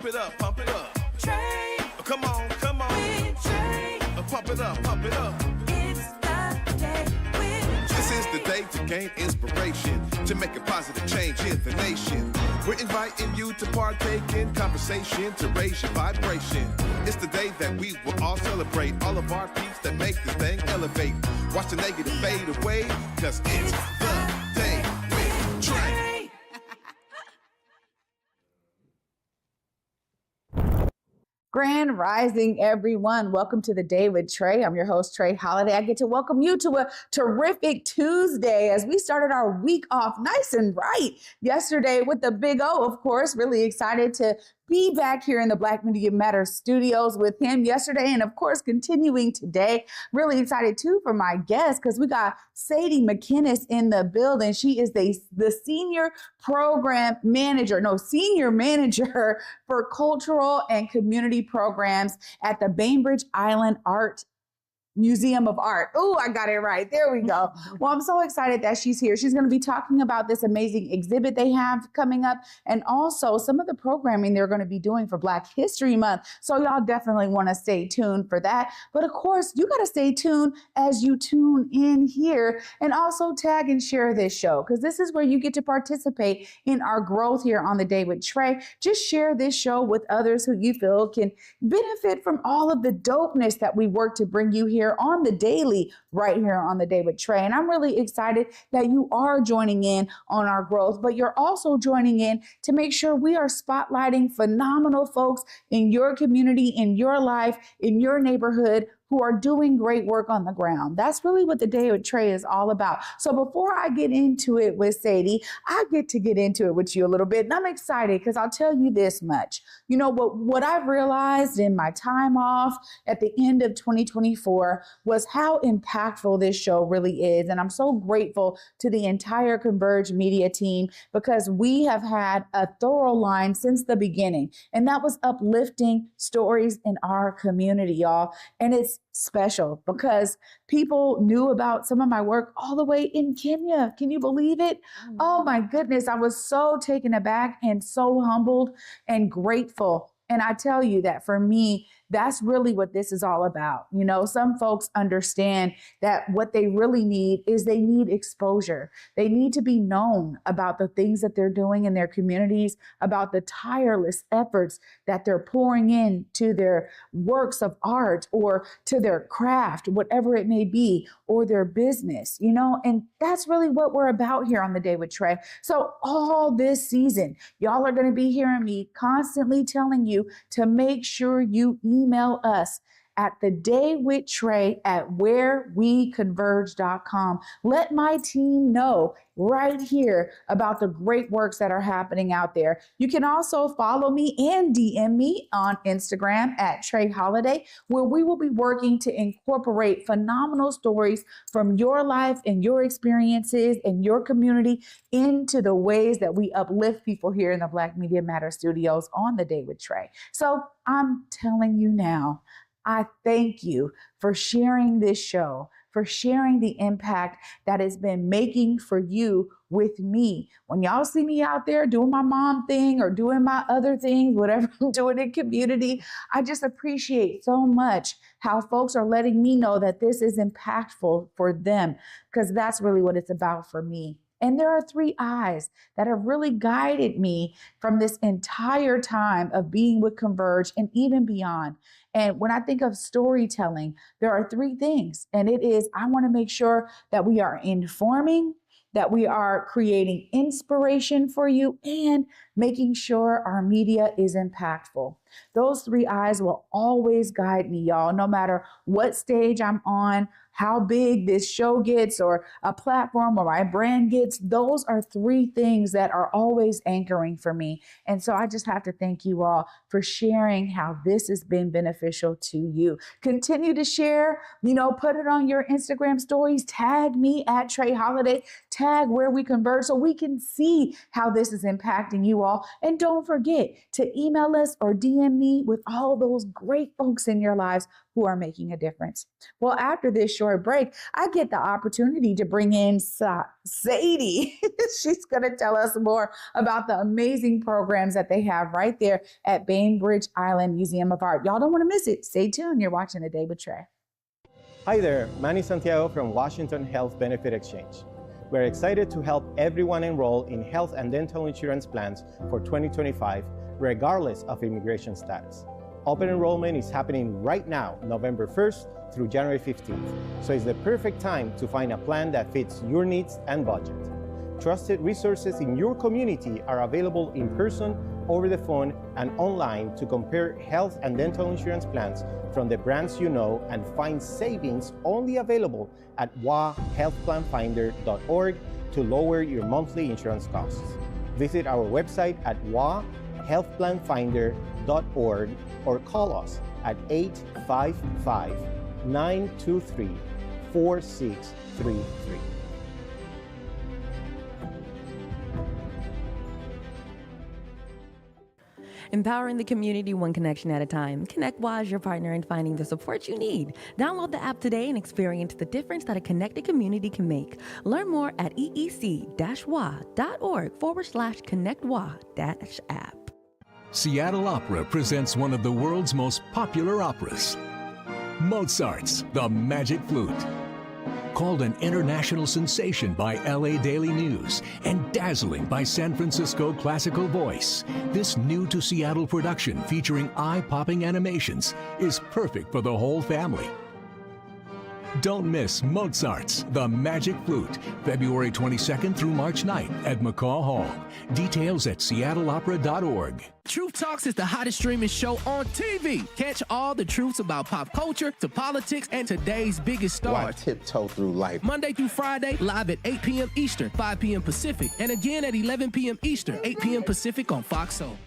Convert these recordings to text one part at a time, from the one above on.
Pump it up, pump it up. Trae. Come on, come on. With Trae. Pump it up, pump it up. It's the day with Trae. This is the day to gain inspiration, to make a positive change in the nation. We're inviting you to partake in conversation, to raise your vibration. It's the day that we will all celebrate all of our peeps that make this thing elevate. Watch the negative fade away, cause it's the day with Trae. Grand Rising, everyone. Welcome to the Day with Trae. I'm your host, Trae Holiday. I get to welcome you to a terrific Tuesday as we started our week off nice and right yesterday with the Big O, of course. Really excited to be back here in the Black Media Matters studios with him yesterday and, of course, continuing today. Really excited, too, for my guest because we got Sadé McInnis in the building. She is the senior manager for cultural and community programs at the Bainbridge Island Museum of Art. Oh, I got it right. There we go. Well, I'm so excited that she's here. She's going to be talking about this amazing exhibit they have coming up and also some of the programming they're going to be doing for Black History Month. So y'all definitely want to stay tuned for that. But of course, you got to stay tuned as you tune in here and also tag and share this show because this is where you get to participate in our growth here on the Day with Trae. Just share this show with others who you feel can benefit from all of the dopeness that we work to bring you here on the daily, right here on the Day with Trae. And I'm really excited that you are joining in on our growth, but you're also joining in to make sure we are spotlighting phenomenal folks in your community, in your life, in your neighborhood, who are doing great work on the ground. That's really what the Day with Trae is all about. So before I get into it with Sadé, I get to get into it with you a little bit. And I'm excited because I'll tell you this much. You know, what I've realized in my time off at the end of 2024 was how impactful this show really is. And I'm so grateful to the entire Converge media team because we have had a thorough line since the beginning. And that was uplifting stories in our community, y'all. And it's special because people knew about some of my work all the way in Kenya. Can you believe it? Oh my goodness. I was so taken aback and so humbled and grateful. And I tell you that for me, that's really what this is all about. You know, some folks understand that what they really need is they need exposure. They need to be known about the things that they're doing in their communities, about the tireless efforts that they're pouring into their works of art or to their craft, whatever it may be, or their business, you know, and that's really what we're about here on the Day with Trae. So all this season, y'all are going to be hearing me constantly telling you to make sure you email us at thedayWithTrae@whereweconverge.com. Let my team know right here about the great works that are happening out there. You can also follow me and DM me on Instagram at Trae Holiday, where we will be working to incorporate phenomenal stories from your life and your experiences and your community into the ways that we uplift people here in the Black Media Matter studios on the Day with Trae. So I'm telling you now, I thank you for sharing this show, for sharing the impact that it's been making for you with me. When y'all see me out there doing my mom thing or doing my other things, whatever I'm doing in community, I just appreciate so much how folks are letting me know that this is impactful for them, because that's really what it's about for me. And there are three eyes that have really guided me from this entire time of being with Converge and even beyond. And when I think of storytelling, there are three things. And it is, I want to make sure that we are informing, that we are creating inspiration for you, and making sure our media is impactful. Those three eyes will always guide me, y'all, no matter what stage I'm on, how big this show gets or a platform or my brand gets. Those are three things that are always anchoring for me. And so I just have to thank you all for sharing how this has been beneficial to you. Continue to share, put it on your Instagram stories, tag me at Trae Holiday, tag Where We Converge so we can see how this is impacting you all. And don't forget to email us or DM me with all those great folks in your lives who are making a difference. Well, after this short break, I get the opportunity to bring in Sadie. She's going to tell us more about the amazing programs that they have right there at Bainbridge Island Museum of Art. Y'all don't want to miss it. Stay tuned. You're watching A Day with Trae. Hi there, Manny Santiago from Washington Health Benefit Exchange. We're excited to help everyone enroll in health and dental insurance plans for 2025, regardless of immigration status. Open enrollment is happening right now, November 1st through January 15th, so it's the perfect time to find a plan that fits your needs and budget. Trusted resources in your community are available in person, over the phone, and online to compare health and dental insurance plans from the brands you know and find savings only available at wahealthplanfinder.org to lower your monthly insurance costs. Visit our website at wahealthplanfinder.org or call us at 855-923-4633. Empowering the community one connection at a time. ConnectWA is your partner in finding the support you need. Download the app today and experience the difference that a connected community can make. Learn more at eec-wa.org/connectwa-app. Seattle Opera presents one of the world's most popular operas, Mozart's The Magic Flute. Called an international sensation by LA Daily News and dazzling by San Francisco Classical Voice, this new to Seattle production featuring eye-popping animations is perfect for the whole family. Don't miss Mozart's The Magic Flute, February 22nd through March 9th at McCaw Hall. Details at seattleopera.org. Truth Talks is the hottest streaming show on TV. Catch all the truths about pop culture to politics and today's biggest Why stars. tiptoe through life? Monday through Friday, live at 8 p.m. Eastern, 5 p.m. Pacific, and again at 11 p.m. Eastern, 8 p.m. Pacific on Fox Soul.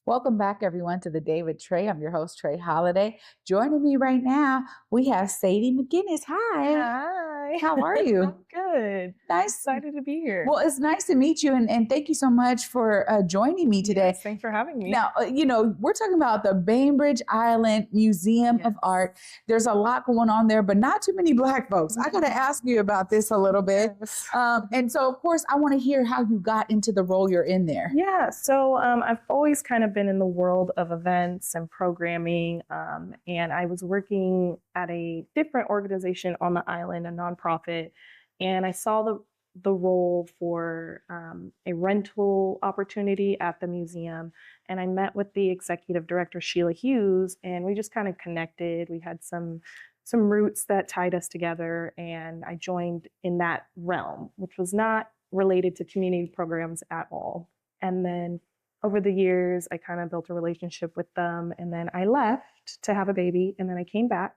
Welcome back, everyone, to The Day with Trae. I'm your host, Trae Holiday. Joining me right now, we have Sadé McInnis. Hi. Hi. How are you? I'm good. Nice. Excited to be here. Well, it's nice to meet you, and thank you so much for joining me today. Yes, thanks for having me. Now, we're talking about the Bainbridge Island Museum of Art. There's a lot going on there, but not too many Black folks. I got to ask you about this a little bit. Yes. And so, of course, I want to hear how you got into the role you're in there. Yeah, so I've always kind of been in the world of events and programming, and I was working at a different organization on the island, a nonprofit, and I saw the role for a rental opportunity at the museum, and I met with the executive director, Sheila Hughes, and we just kind of connected. We had some roots that tied us together, and I joined in that realm, which was not related to community programs at all. And then over the years, I kind of built a relationship with them, and then I left to have a baby, and then I came back,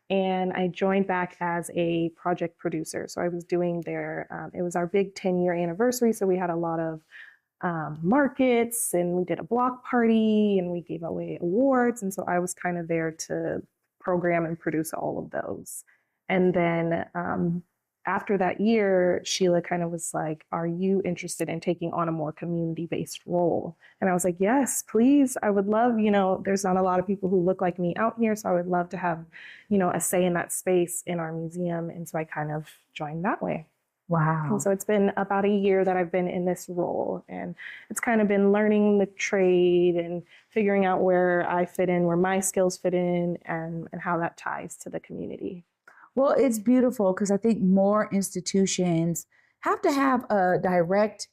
and I joined back as a project producer. So I was doing it was our big 10-year anniversary, so we had a lot of markets, and we did a block party, and we gave away awards, and so I was kind of there to program and produce all of those. And then after that year, Sheila kind of was like, are you interested in taking on a more community-based role? And I was like, yes, please. I would love, there's not a lot of people who look like me out here, so I would love to have, a say in that space in our museum. And so I kind of joined that way. Wow. And so it's been about a year that I've been in this role, and it's kind of been learning the trade and figuring out where I fit in, where my skills fit in, and how that ties to the community. Well, it's beautiful because I think more institutions have to have a direct,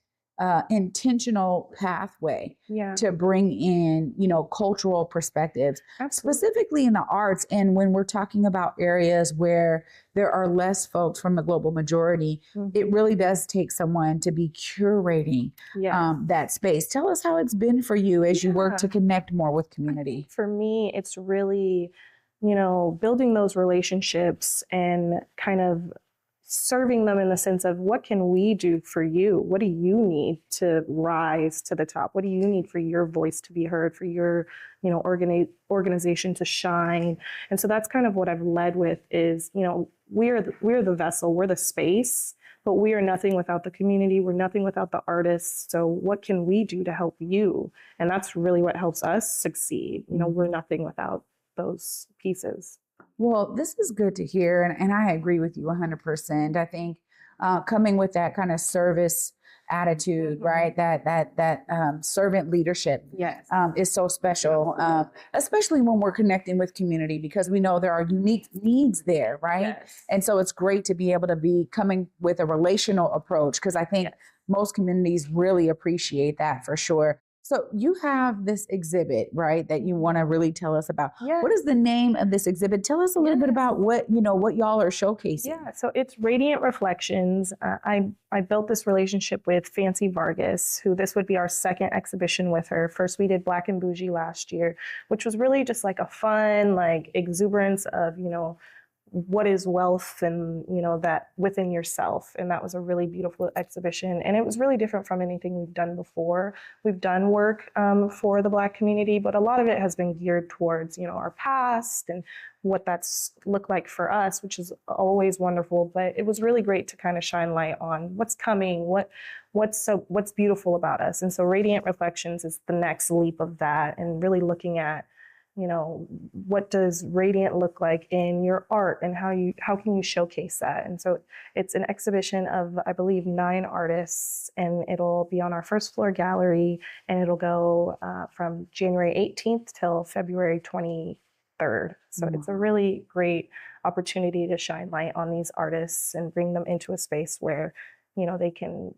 intentional pathway to bring in, cultural perspectives, specifically in the arts. And when we're talking about areas where there are less folks from the global majority, it really does take someone to be curating that space. Tell us how it's been for you as you work to connect more with community. For me, it's really building those relationships and kind of serving them in the sense of, what can we do for you? What do you need to rise to the top? What do you need for your voice to be heard, for your, organization to shine? And so that's kind of what I've led with is, we're the vessel, we're the space, but we are nothing without the community. We're nothing without the artists. So what can we do to help you? And that's really what helps us succeed. We're nothing without those pieces. Well, this is good to hear, and I agree with you 100%. I think coming with that kind of service attitude, right? That servant leadership Yes. is so special, especially when we're connecting with community because we know there are unique needs there, right? Yes. And so it's great to be able to be coming with a relational approach because I think Yes. most communities really appreciate that for sure. So you have this exhibit, right, that you want to really tell us about. Yes. What is the name of this exhibit? Tell us a little bit Yes. about what, what y'all are showcasing. Yeah, so it's Radiant Reflections. I built this relationship with Fancy Vargas, who this would be our second exhibition with her. First, we did Black and Bougie last year, which was really just like a fun, like exuberance of, what is wealth and, that within yourself. And that was a really beautiful exhibition. And it was really different from anything we've done before. We've done work for the Black community, but a lot of it has been geared towards, our past and what that's looked like for us, which is always wonderful. But it was really great to kind of shine light on what's coming, what's beautiful about us. And so Radiant Reflections is the next leap of that, and really looking at, what does radiant look like in your art, and how can you showcase that? And so it's an exhibition of, I believe, 9 artists, and it'll be on our first floor gallery, and it'll go from January 18th till February 23rd. So it's a really great opportunity to shine light on these artists and bring them into a space where, they can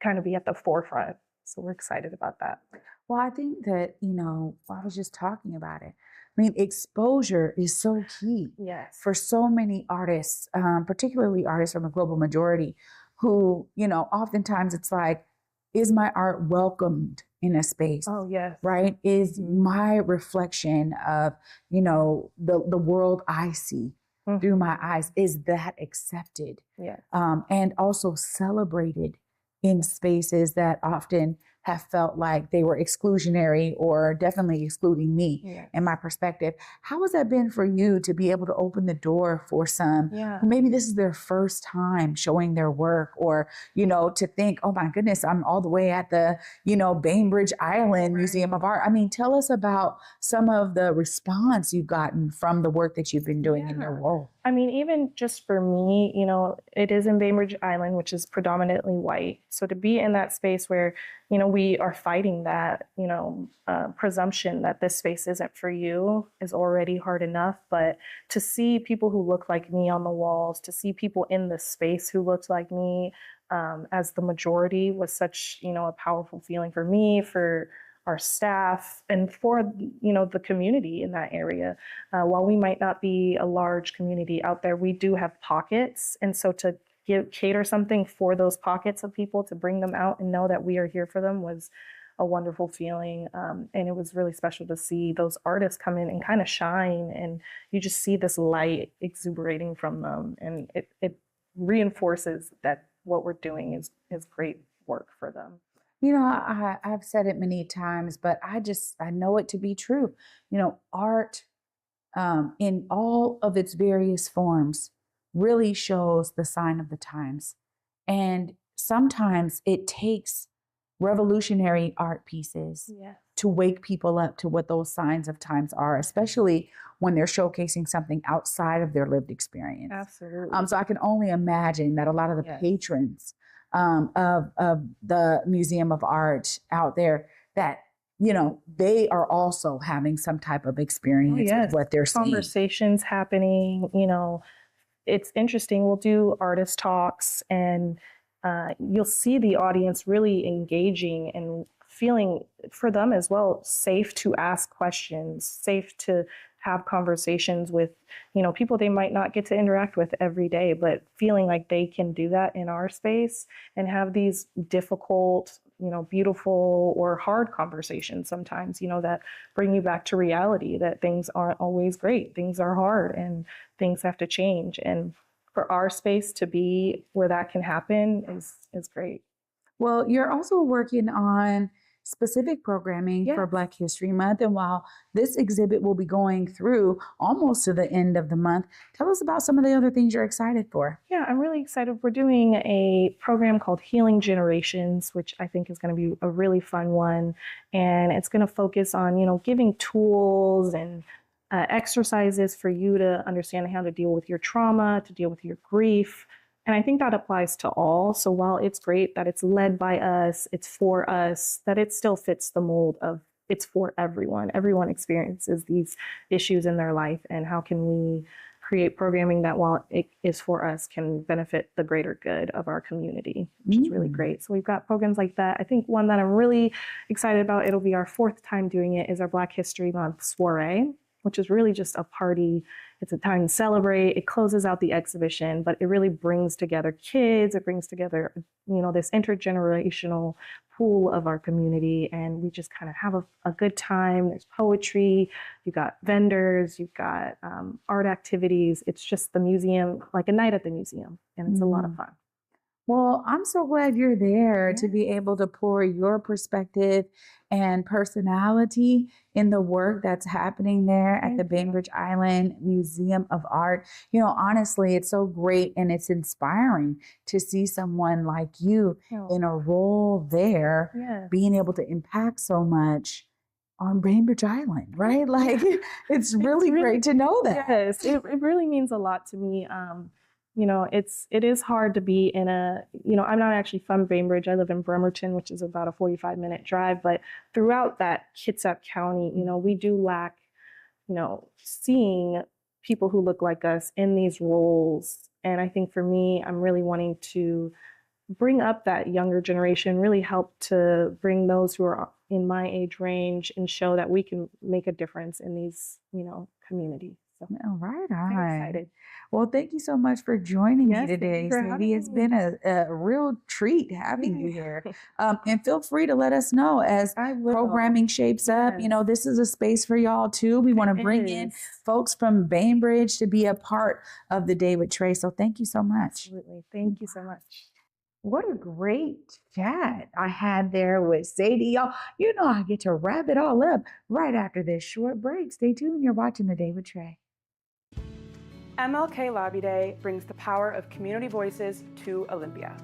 kind of be at the forefront. So we're excited about that. Well, I think that, I was just talking about it. I mean, exposure is so key Yes. for so many artists, particularly artists from the global majority who, oftentimes it's like, is my art welcomed in a space? Oh, yes. Right? Is my reflection of, the world I see through my eyes, is that accepted? Yes. And also celebrated in spaces that often have felt like they were exclusionary or definitely excluding me and my perspective. How has that been for you to be able to open the door for some who maybe this is their first time showing their work, or, to think, oh my goodness, I'm all the way at the, Bainbridge Island Museum of Art. I mean, tell us about some of the response you've gotten from the work that you've been doing in your role. I mean, even just for me, it is in Bainbridge Island, which is predominantly white. So to be in that space where, we are fighting that, presumption that this space isn't for you is already hard enough. But to see people who look like me on the walls, to see people in this space who looked like me as the majority was such, a powerful feeling for me, for our staff, and for, the community in that area. While we might not be a large community out there, we do have pockets. And so to cater something for those pockets of people, to bring them out and know that we are here for them, was a wonderful feeling. And it was really special to see those artists come in and kind of shine, and you just see this light exuberating from them. And it reinforces that what we're doing is great work for them. I've said it many times, but I know it to be true. Art in all of its various forms really shows the sign of the times. And sometimes it takes revolutionary art pieces to wake people up to what those signs of times are, especially when they're showcasing something outside of their lived experience. Absolutely. So I can only imagine that a lot of the patrons of the Museum of Art out there, that they are also having some type of experience with what they're seeing. Conversations happening, it's interesting. We'll do artist talks, and you'll see the audience really engaging and feeling, for them as well, safe to ask questions, safe to have conversations with, people they might not get to interact with every day, but feeling like they can do that in our space and have these difficult, beautiful or hard conversations sometimes, that bring you back to reality, that things aren't always great. Things are hard and things have to change. And for our space to be where that can happen is great. Well, you're also working on specific programming for Black History Month. And while this exhibit will be going through almost to the end of the month, tell us about some of the other things you're excited for. Yeah, I'm really excited. We're doing a program called Healing Generations, which I think is going to be a really fun one. And it's going to focus on, giving tools and exercises for you to understand how to deal with your trauma, to deal with your grief. And I think that applies to all. So while it's great that it's led by us, it's for us, that it still fits the mold of it's for everyone. Everyone experiences these issues in their life. And how can we create programming that, while it is for us, can benefit the greater good of our community, which is really great. So we've got programs like that. I think one that I'm really excited about, it'll be our 4th time doing it, is our Black History Month soiree, which is really just a party. It's a time to celebrate. It closes out the exhibition, but it really brings together kids. It brings together, this intergenerational pool of our community. And we just kind of have a good time. There's poetry, you've got vendors, you've got art activities. It's just the museum, like a night at the museum. And it's a lot of fun. Well, I'm so glad you're there to be able to pour your perspective and personality in the work that's happening there at the Bainbridge Island Museum of Art. Honestly, it's so great and it's inspiring to see someone like you in a role there, being able to impact so much on Bainbridge Island, right? Like, it's really great to know that. Yes, it really means a lot to me. It is hard to be in I'm not actually from Bainbridge. I live in Bremerton, which is about a 45-minute drive. But throughout that Kitsap County, we do lack, seeing people who look like us in these roles. And I think for me, I'm really wanting to bring up that younger generation, really help to bring those who are in my age range and show that we can make a difference in these, communities. So All right. I'm excited. Well, thank you so much for joining me Yes, thank today, you for Sadie. having It's me. been a real treat having you here. And feel free to let us know as I will. programming shapes up. Yes. This is a space for y'all too. We want to bring in folks from Bainbridge to be a part of the day with Trae. So thank you so much. Absolutely. Thank you so much. What a great chat I had there with Sadie. Y'all, I get to wrap it all up right after this short break. Stay tuned. You're watching the Day with Trae. MLK Lobby Day brings the power of community voices to Olympia.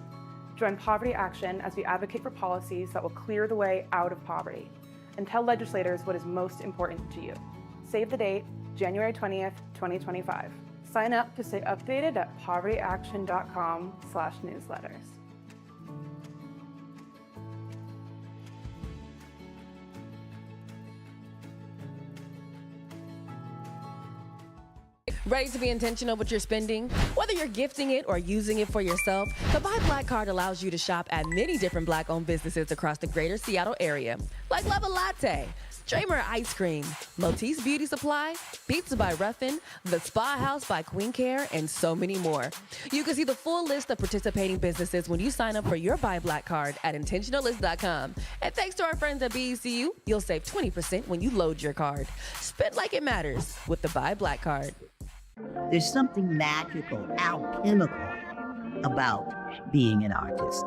Join Poverty Action as we advocate for policies that will clear the way out of poverty and tell legislators what is most important to you. Save the date, January 20th, 2025. Sign up to stay updated at povertyaction.com/newsletters. Ready to be intentional with your spending? Whether you're gifting it or using it for yourself, the Buy Black card allows you to shop at many different Black-owned businesses across the greater Seattle area, like Love a Latte, Dramer Ice Cream, Motis Beauty Supply, Pizza by Ruffin, The Spa House by Queen Care, and so many more. You can see the full list of participating businesses when you sign up for your Buy Black card at intentionalist.com. And thanks to our friends at BECU, you'll save 20% when you load your card. Spend like it matters with the Buy Black card. There's something magical, alchemical about being an artist.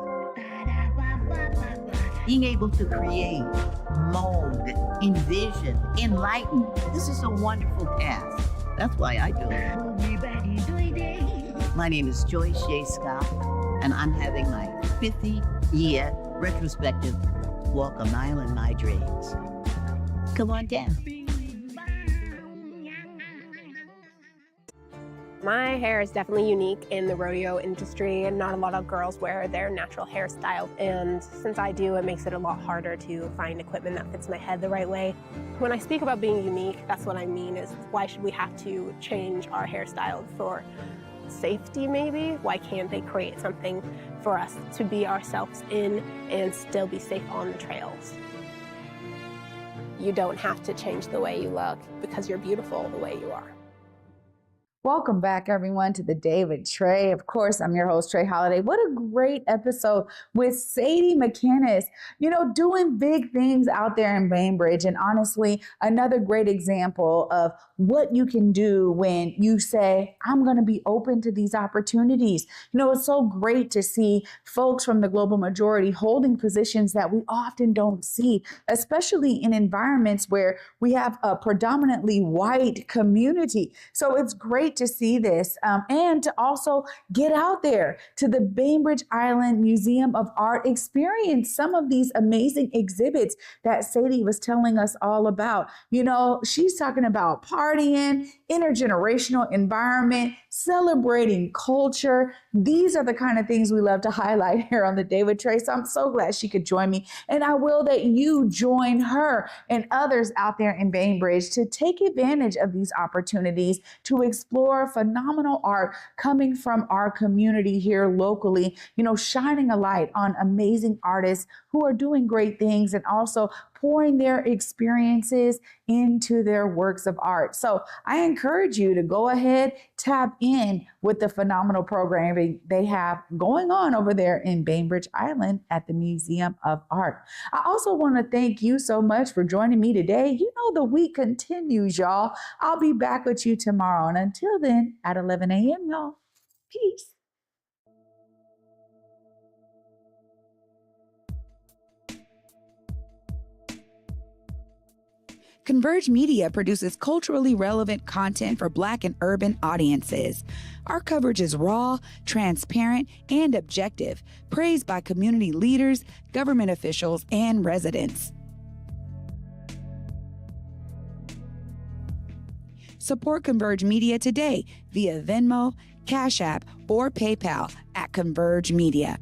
Being able to create, mold, envision, enlighten. This is a wonderful task. That's why I do it. My name is Joyce J. Scott, and I'm having my 50-year retrospective walk a mile in my dreams. Come on down. My hair is definitely unique in the rodeo industry, and not a lot of girls wear their natural hairstyle. And since I do, it makes it a lot harder to find equipment that fits my head the right way. When I speak about being unique, that's what I mean is why should we have to change our hairstyle for safety maybe? Why can't they create something for us to be ourselves in and still be safe on the trails? You don't have to change the way you look because you're beautiful the way you are. Welcome back, everyone, to the Day with Trae. Of course, I'm your host, Trae Holiday. What a great episode with Sadé McInnis, doing big things out there in Bainbridge. And honestly, another great example of what you can do when you say, I'm going to be open to these opportunities. It's so great to see folks from the global majority holding positions that we often don't see, especially in environments where we have a predominantly white community. So it's great wait to see this and to also get out there to the Bainbridge Island Museum of Art, experience some of these amazing exhibits that Sadie was telling us all about. You know, she's talking about partying, intergenerational environment, celebrating culture. These are the kind of things we love to highlight here on The Day with Trae. So I'm so glad she could join me. And I will that you join her and others out there in Bainbridge to take advantage of these opportunities to explore phenomenal art coming from our community here locally, you know, shining a light on amazing artists who are doing great things and also pouring their experiences into their works of art. So I encourage you to go ahead, tap in with the phenomenal programming they have going on over there in Bainbridge Island at the Museum of Art. I also want to thank you so much for joining me today. You know, the week continues, y'all. I'll be back with you tomorrow. And until then, at 11 a.m., y'all, peace. Converge Media produces culturally relevant content for Black and urban audiences. Our coverage is raw, transparent, and objective, praised by community leaders, government officials, and residents. Support Converge Media today via Venmo, Cash App, or PayPal at Converge Media.